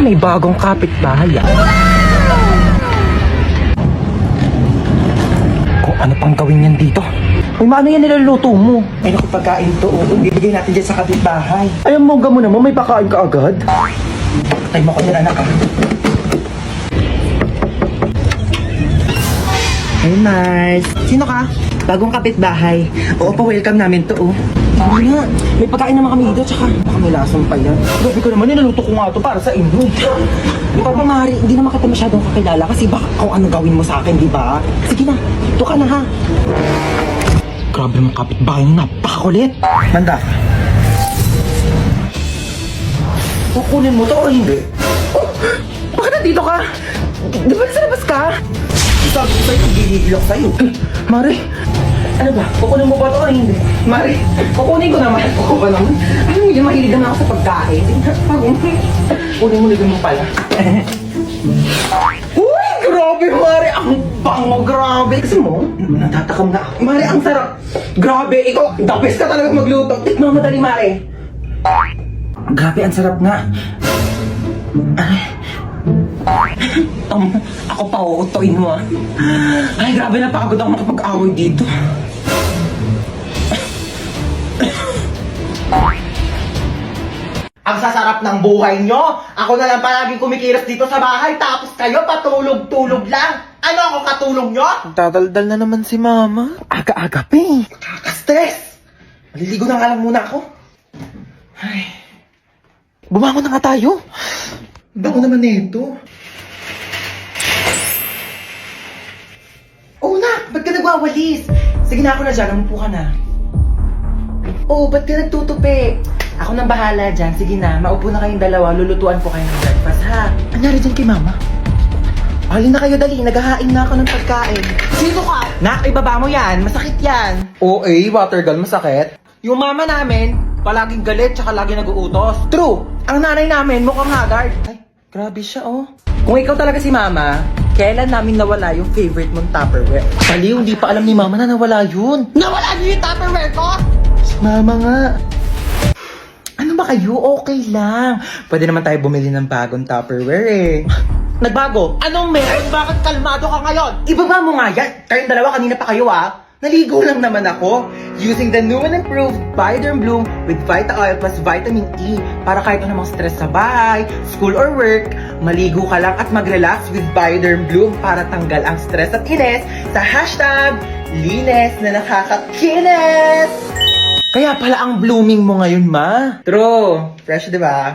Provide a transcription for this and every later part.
may bagong kapitbahay ah. Kung ano pang gawin yan dito. Ay, maano yan niluluto mo? Ay, naku, pagkain to. Ibigay natin dyan sa kapitbahay. Ay, ang mongga mo naman, may pakain ka agad. Ay, mo ko nila anak ah. Hey, Mars. Sino ka? Bagong kapitbahay. Oo, pa-welcome namin to, oh. Ay, nga. May pagkain naman kami dito, tsaka baka may lasang pa yan. Grabe ko naman, nilaluto ko nga to para sa inyo. Di ba, Mari, hindi naman kita masyadong kakilala kasi baka kung ano gawin mo sa akin, di ba? Sige na, ito ka na, ha? Grabe mong kapitbahay na, napakakulit. Manda. Kukunin mo to o hindi? Oh, bakit nandito ka? Di ba nasa labas ka? Sabi ko sa'yo, gigigil ako sa'yo. Mari, ano ba? Kukunin mo ba ito o hindi? Mari, kukunin ko naman. Kukunin ko naman. Ano mo yun, mahilig naman ako sa pagkain. Kukunin mo mo pala. Uy, grabe, Mari. Ang bango, grabe. Kasi mo, natatakam na ako. Mari, ang sarap. Grabe, ikaw, the best ka talaga magluto. Tikman mo dali, Mari. Grabe, ang sarap nga. Ako pa uutoin mo ah. Ay, grabe, napakagod ako makapag-away dito. Ang sasarap ng buhay nyo. Ako na lang palaging kumikilos dito sa bahay, tapos kayo patulog-tulog lang. Ano ako katulong nyo? Dadaldal na naman si Mama. Aga-aga pa eh. Nakaka-stress. Maliligo na nga lang muna ako. Ay. Bumangon na nga tayo. Bago naman nito. Oo na, ba't ka nagwawalis? Sige na, ako na dyan, umupo ka na. Oo, ba't ka nagtutupi? Ako nang bahala dyan, sige na, maupo na kayong dalawa, lulutuan ko kayo ng breakfast, ha? Anyari dyan kay Mama? Alin na kayo, dali, naghahain na ako ng pagkain. Sino ka? Nak, ibaba mo yan, masakit yan. Oo water gun, masakit. Yung mama namin, palaging galit, tsaka lagi nag-uutos. True, ang nanay namin mukhang haggard. Ay, grabe siya, oh. Kung ikaw talaga si Mama, kailan namin nawala yung favorite mong Tupperware? Baliw, hindi pa alam ni Mama na nawala yun. Nawala niyo yung Tupperware ko? Si Mama nga. Ano ba kayo? Okay lang. Pwede naman tayo bumili ng bagong Tupperware eh. Nagbago? Anong meron? Bakit kalmado ka ngayon? Ibaba mo nga yan. Kayong dalawa, kanina pa kayo ah. Naligo lang naman ako. Using the new and improved Bioderm Bloom with Vita Oil plus Vitamin E para kahit anumang stress sa bahay, school or work, maligo ka lang at mag-relax with Bioderm Bloom para tanggal ang stress at inis sa hashtag linis na nakakakinis. Kaya pala ang blooming mo ngayon, Ma. True. Fresh, di ba?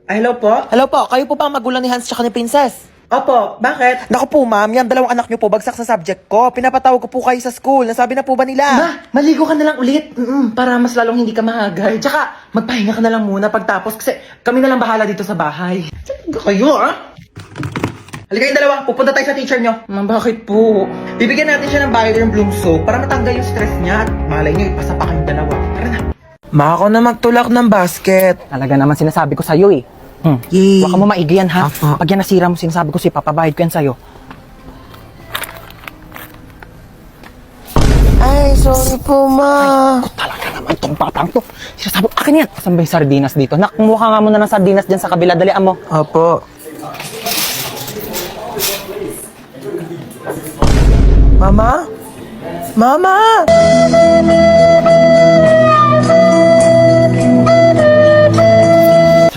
Hello po? Hello po, kayo po ba ang magulang ni Hans tsaka ni Princess? Opo, bakit? Naku po ma'am, yan dalawang anak nyo po bagsak sa subject ko. Pinapatawag ko po kayo sa school. Nasabi na po ba nila? Ma, maligo ka na lang ulit. Para mas lalong hindi ka mahagay. Tsaka, magpahinga ka na lang muna pagtapos kasi kami na lang bahala dito sa bahay. Saan kayo, ah? Halika yung dalawa, pupunta tayo sa teacher nyo. Ma, bakit po? Bibigyan natin siya ng Bioderm Bloom soap para matanggal yung stress niya at malay nyo, ipasa pa kayong dalawa. Tara na. Ma, ako na magtulak ng basket. Talaga naman sinasabi ko sa'yo eh. Yay. Baka mo maigi yan ha. Apo. Pag yan nasira mo, sinasabi ko si papabahid ko yan sa'yo. Ay, sorry po, Ma. Talaga naman tong batang to. Sinasabi ko, akin yan. Saan ba yung sardinas dito? Nak, kumuha nga muna ng sardinas dyan sa kabila. Dalian mo. Opo. Mama? Mama!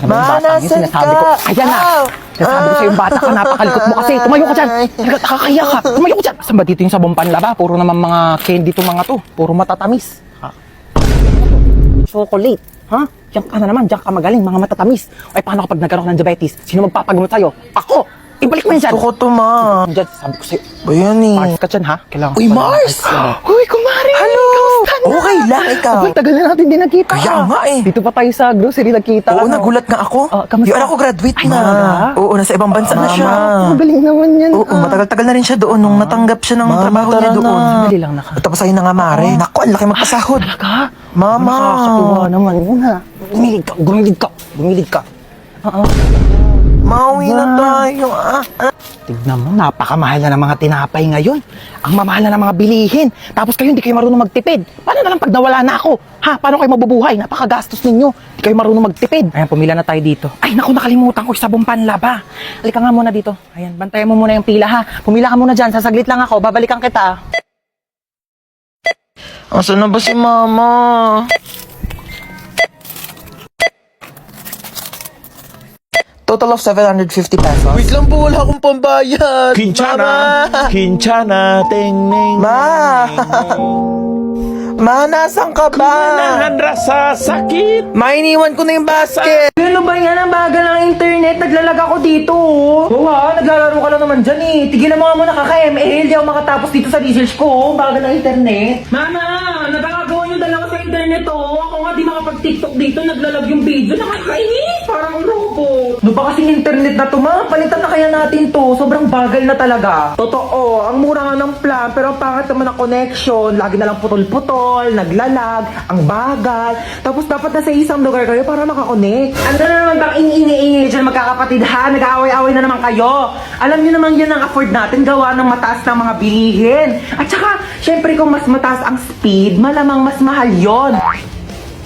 Ma, Batang yun, nasan sinasabi ka? ko, ayan na! Sinasabi ko sa'yo yung bata ka, napakalikot mo kasi. Tumayo ka dyan! Nakakaya ka! Tumayo ka dyan! Saan ba dito yung sabong panlaba? Puro naman mga candy to mga to. Puro matatamis. Ha? Chocolate. Ha? Diyan ka na naman, diyan ka magaling, mga matatamis. Ay, paano kapag nagkaroon ng diabetes? Sino magpapagamot sa'yo? Ako! Ibalik mo yan dyan! Gusto ko to, Ma. Diyan, sabi ko sa'yo. Ba yan eh? Mars ka dyan, ha? Kailangan Uy, ko pala ng Mars! ice cream, eh. Uy, kumari! Hello! Kamusta na? Okay lang, ikaw. Abay, tagal na natin din nagkita. Kaya nga eh. Dito pa tayo sa grocery nagkita. Oo, ano? nagulat nga ako. Kamusta? Yung anak ko graduate Ay, na. talaga? Oo, nasa ibang bansa na siya. Magaling naman yan. Oo, matagal-tagal na rin siya doon nung natanggap siya ng trabaho niya doon. Sandali lang naka. Tapos ayun na nga, Mare. Naku, ang laki magpasahod. Talaga? Mama. Nakakatuwa naman yun ha. Gumilid ka. Oo. Mauwi na tayo. Tignan mo, napakamahal na ng mga tinapay ngayon. Ang mamahal na ng mga bilihin. Tapos kayo, hindi kayo marunong magtipid. Paano na lang pag nawala na ako? Ha? Paano kayo mabubuhay? Napakagastos ninyo. Hindi kayo marunong magtipid. Ayan, pumila na tayo dito. Ay, naku, nakalimutan ko yung sabong panlaba. Halika nga muna dito. Ayan, bantayan mo muna yung pila ha. Pumila ka muna dyan. Sasaglit lang ako. Babalikan kita. Asan na ba si Mama? Total of 750 pesos. Wait lang po, wala akong pambayad. Kinchana, Mama! Kinchana, ting ning. Ma! Ma, nasan ka ba? Nahan rasa sakit. Ma, iniwan ko na yung basket. Ano ba yan? Ang bagal ng internet. Naglalag ako dito. Oo ha, naglalaro ka lang naman dyan eh. Tigilan mo nga muna kaka-ML. Di ako makatapos dito sa research ko. Bagal ng internet. Mama, nagkakagawa yung dalawa sa internet oh. Ako nga di makapag-tiktok dito. Naglalag yung video. Nakakainis. Parang robot. Ano ba kasing internet na to ma? Palitan na kaya natin to. Sobrang bagal na talaga. Totoo, ang mura nga ng plan. Pero ang pangit naman ng connection. Lagi na lang putol-putol. Naglalag. Ang bagal. Tapos dapat nasa isang lugar kayo para makakonect. Ano na naman bang ingay-ingay dyan magkakapatid ha? Nag-aaway-aaway na naman kayo. Alam niyo naman yan ang afford natin gawa ng mataas ng mga bilihin. At saka, syempre kung mas mataas ang speed, malamang mas mahal yon.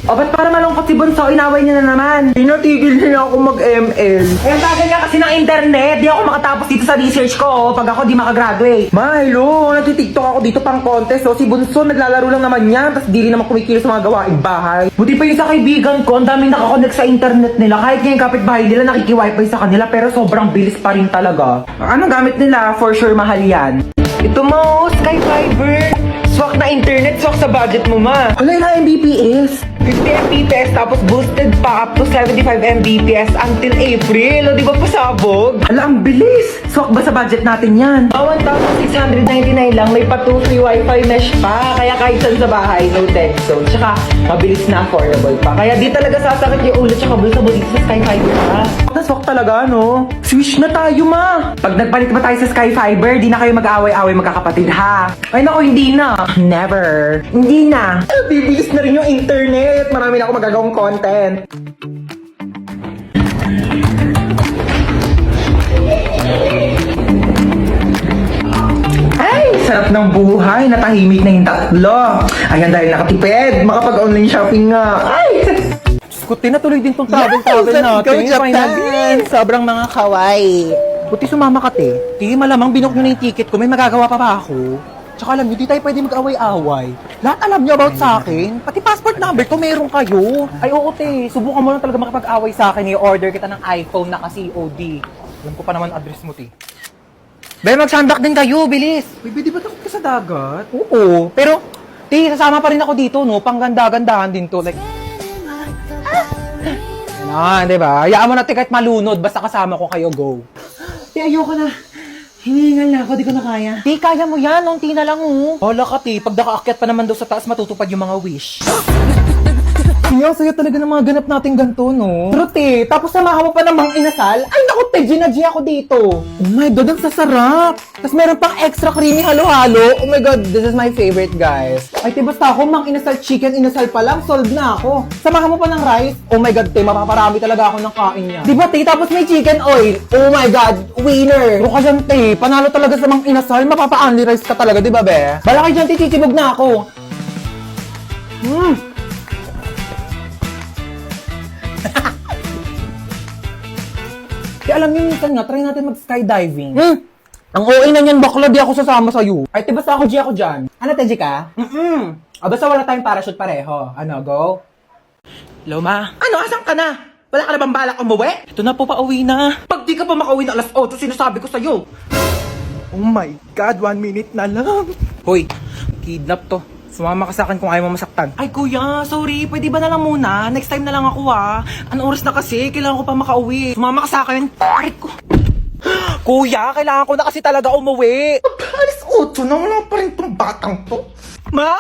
O ba't para malungkot si Bunso, inaway niya na naman. Pinatigil niya ako mag-ML. Eh, ang bagal nga kasi ng internet. Di ako makatapos dito sa research ko, oh, pag ako di makagraduate. Ma, hello. Nagtitiktok ako dito pang contest. So, si Bunso naglalaro lang naman yan. Tapos di rin naman kumikilos sa mga gawaing bahay. Buti pa yung sa kaibigan ko, ang daming nakakonect sa internet nila. Kahit ngayon kapitbahay nila, nakiki-wifi sa kanila, pero sobrang bilis pa rin talaga. Ano gamit nila? For sure, mahal yan. Ito mo, Sky Fiber. Swak na internet, swak sa budget mo, ma. Wala na Mbps. 50 Mbps, tapos boosted pa up to 75 Mbps until April. O, di ba pasabog? Ala, ang bilis. Swak ba sa budget natin yan? 1,699 lang, may pa 2 free wifi mesh pa. Kaya kahit saan sa bahay, no dead zone. Tsaka, mabilis na affordable pa. Kaya di talaga sasakit yung ulo tsaka bulsa mo dito sa Sky Fiber, ha? Naswak talaga, no? Switch na tayo, ma! Pag nagpalit ba tayo sa Sky Fiber, di na kayo mag-away-away magkakapatid, ha? Ay, naku, hindi na. Never. Hindi na. Bibilis na rin yung internet. Marami na ako magagawang content. Ay, sarap ng buhay. Natahimik na yung tatlo. Ayan, dahil nakatipid. Makapag-online shopping nga. Ay! Skuti na tuloy din tong travel let's natin. go, Japan. Finally. Sobrang mga kawaii. Buti sumama ka, te. Di, malamang binook nyo na yung ticket ko. May magagawa pa ba ako? Tsaka alam nyo, di tayo pwede mag-away-away. Lahat alam nyo about sa akin. Pati passport number ko, meron kayo. Ay, oo, te. Subukan mo lang talaga makapag-away sa akin. I-order kita ng iPhone na ka-COD. Alam ko pa naman address mo, te. Be, magsandak din kayo, bilis. Baby, di ba takot ka sa dagat? Oo, pero, te, sasama pa rin ako dito, no? Pangganda-gandahan din to. Like, ano, di ba? Hayaan mo na, te, kahit malunod. Basta kasama ko kayo, go. Te, ayoko na. Hinihingal na ako. Di ko na kaya. Te, kaya mo yan. Unti na lang, oh. Hala ka, te. Pag nakaakyat pa naman daw sa taas, matutupad yung mga wish. Ang saya talaga ng mga ganap natin ganito, no? Pero, te, tapos samahan mo pa ng mga inasal. Ay, naku, te, G ako dito. Oh my God, ang sasarap. Tapos meron pang extra creamy halo-halo. Oh my God, this is my favorite, guys. Ay, te, basta ako, mang inasal chicken, inasal pa lang, solved na ako. Samahan mo pa ng rice. Oh my God, te, mapaparami talaga ako ng kain niya. Di ba, te, tapos may chicken oil. Oh my God, winner. Pero ka dyan, te, panalo talaga sa mang inasal, mapapa-only rice ka talaga, di ba, be? Bala kayo dyan, te, titibog na ako. Kaya alam niyo, minsan nga, try natin mag-skydiving. Ang OA na niyan, bakla, di ako sasama sa'yo. Ay, te, basta ako dyan. Ano, te, ka? Basta wala tayong parachute pareho. Ano, go? Hello, ma? Ano, asan ka na? Wala ka na bang balak umuwi? Ito na po, pauwi na. Pag di ka pa makauwi na alas 8, sinasabi ko sa'yo. Oh my God, 1 minute na lang. Hoy, kidnap to. Sumama ka sa akin kung ayaw mo masaktan. Ay, kuya, sorry. Pwede ba na lang muna? Next time na lang ako, ah. Anong oras na kasi? Kailangan ko pa makauwi. Sumama ka sa akin. Aray ko. Kuya, kailangan ko na kasi talaga umuwi. Alas 8 na, wala pa rin tong batang to. Ma!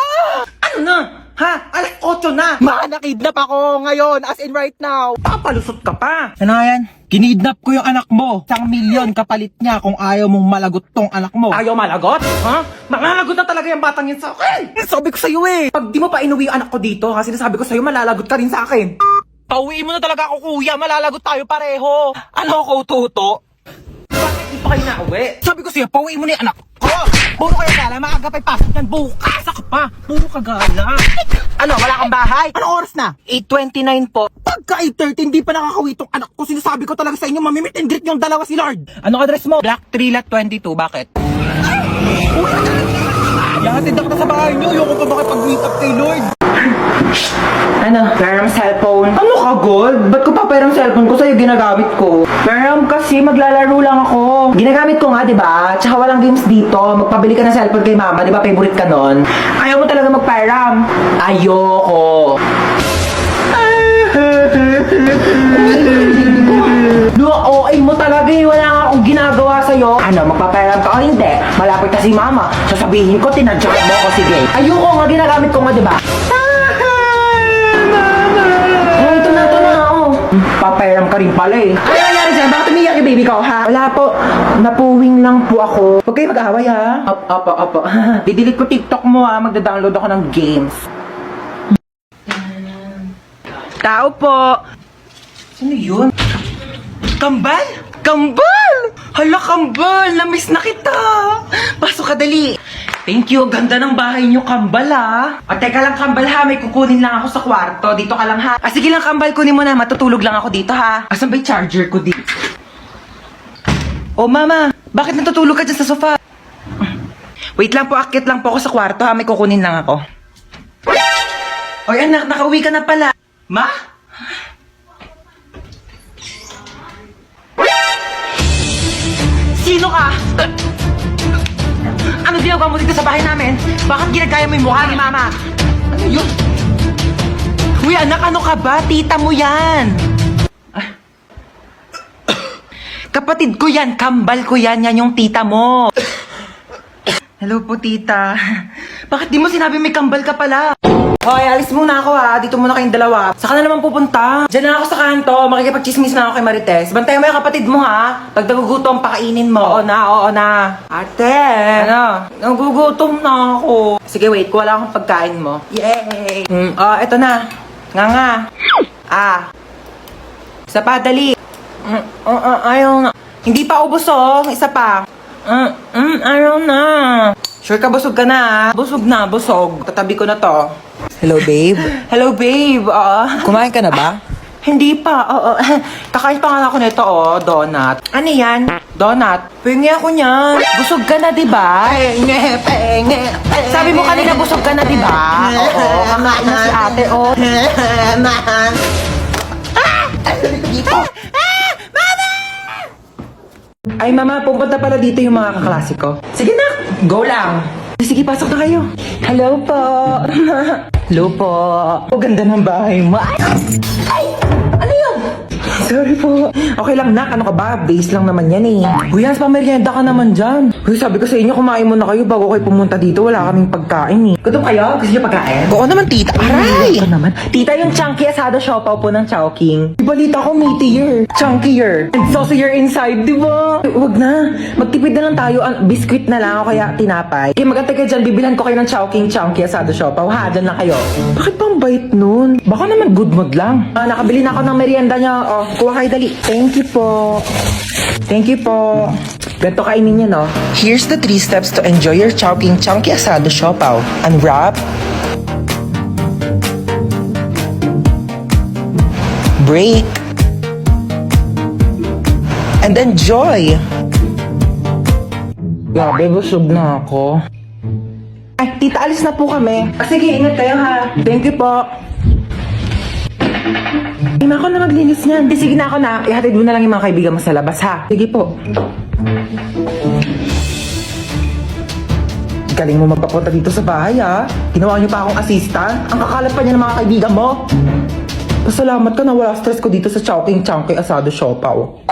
Ano na? Ha? Alas 8 na! Ma, nakidnap ako ngayon, as in right now. Papalusot ka pa! Ano yan? Kinidnap ko yung anak mo. 1,000,000 kapalit niya kung ayaw mong malagot tong anak mo. Ayaw malagot? Ha? Malalagot na talaga yung batang yun sa akin! Sabi ko sa'yo eh. Pag di mo pa inuwi yung anak ko dito, ha? Sinasabi ko sa'yo, malalagot ka rin sa akin. Pauwiin mo na talaga ako, kuya. Malalagot tayo pareho. Ano ako, Toto? Bakit di pa kayo nauwi? Sabi ko sa'yo, pauwiin mo na yung anak ko. Puro kayo gala, maaga pa'y pasok yan. Bukas ako pa. Puro ka gala. Ano, wala kang bahay? Anong oras na? 8:29 po. Pagka 8:30, hindi pa nakakauwi tong anak ko. Sinasabi ko talaga sa inyo, mamimit and greet yung dalawa si Lord. Anong address mo? Black 3 Lot 22. Bakit? Yahatid ako na sa bahay niyo. Ayoko pa makipag-meet up kay Lord. Ano? Pero cellphone. Ano ka, Gold? Ba't ko papayaram cellphone ko sa'yo ginagamit ko? Pero kasi maglalaro lang ako. Ginagamit ko nga, di ba? Tsaka walang games dito. Magpabili ka ng cellphone kay mama, di ba? Favorite ka nun. Ayaw mo talaga magpayaram. Ayoko. OA mo talaga eh. Wala nga akong ginagawa sa'yo. Ano, magpapayaram ka o hindi? Malapit na si mama. Sasabihin ko, tinadyak mo ako, sige. Ayoko nga, ginagamit ko nga, di ba? Oh, ito na, oh. Papayaram ka rin pala eh. Ano nangyari sa'yo? Bakit umiyak yung baby ko, ha? Wala po. Napuwing lang po ako. Huwag kayo mag-away, ha? Opo. Didelete ko TikTok mo, ha? Magda-download ako ng games. Tao po. Sino yun? Kambal? Kambal! Hala, Kambal! Namiss na kita! Pasok ka, dali! Thank you. Ganda ng bahay niyo, Kambal, ha? O, teka lang, Kambal, ha? May kukunin lang ako sa kwarto. Dito ka lang, ha? Ah, sige lang, Kambal. Kunin mo na. Matutulog lang ako dito, ha? Asan ba yung charger ko dito? Oh, Mama. Bakit natutulog ka dyan sa sofa? Wait lang po. Akit lang po ako sa kwarto, ha? May kukunin lang ako. Oy, anak. Nakauwi ka na pala. Ma? Sino ka? Ano ginagawa mo dito sa bahay namin? Bakit ginagaya mo yung mukha ni Mama? Ano yun? Uy, anak, ano ka ba? Tita mo yan. Ah. Kapatid ko yan. Kambal ko yan. Yan yung tita mo. Hello po, tita. Bakit di mo sinabi may kambal ka pala? Hoy, alis muna ako, ha. Dito muna kayong dalawa. Saan ka na naman pupunta? Diyan na ako sa kanto. Makikipag-chismis na ako kay Marites. Bantayan mo yung kapatid mo, ha. Pag nagugutom, pakainin mo. Oo na. Ate! Ano? Nagugutom na ako. Sige, wait. Wala akong pagkain mo. Yay! Eto na. Nga. Isa pa, dali. Ayaw na. Hindi pa ubos, oh. Isa pa. Ayaw na. Sure ka, busog ka na, ha? Busog na, busog. Tatabi ko na to. Hello, babe. Hello, babe. Kumain ka na ba? Hindi pa. Kakain pa nga ako nito, donut. Ano yan? Donut. Pingi ako niyan. Busog ka na, diba? Sabi mo kanina busog ka na, diba? Oo, kakain na si ate, oh. Ay, Mama, pupunta pala dito yung mga kaklase ko. Sige na, go lang. Sige, pasok na kayo. Hello po. Hello po. Oh, ganda ng bahay mo. Ay! Ano yun? Sorry po. Okay lang, nak. Ano ka ba? Base lang naman yan eh. Uy, Hans, pamerienda ka naman dyan. Uy, sabi ko sa inyo, kumain muna kayo bago kayo pumunta dito. Wala kaming pagkain eh. Gutom kayo? Gusto niyo pagkain? Oo naman, tita. Aray! Ito naman. Tita, yung chunky asado siopaw po ng Chowking. Balita ko, meatier. Chunkier. And saucier inside, di ba? Huwag na. Magtipid na lang tayo. Biscuit na lang o kaya tinapay. Kaya magantay kayo dyan. Bibilhan ko kayo ng Chowking chunky asado siopaw. Ha, dyan lang kayo. Bakit pang bait nun? Baka naman good mood lang. Nakabili na ako ng merienda niya. Oh, kuha kayo dali. Thank you po. Thank you po. Ganito kainin niya, no? Here's the 3 steps to enjoy your Chowking Chunky Asado Siopaw. Unwrap. Break. And enjoy. Grabe, busog na ako. Ay, tita, alis na po kami. Sige, ingat kayo ha. Thank you po. Ay, ako na maglinis niyan. Sige na ako na. Ihatid mo na lang yung mga kaibigan mo sa labas ha. Sige po. Galing mo magpapunta dito sa bahay ha. Ginawa niyo pa akong assistant. Ang kakalat pa niya ng mga kaibigan mo. Pasalamat ka na wala stress ko dito sa Chowking Chunky Asado Siopaw.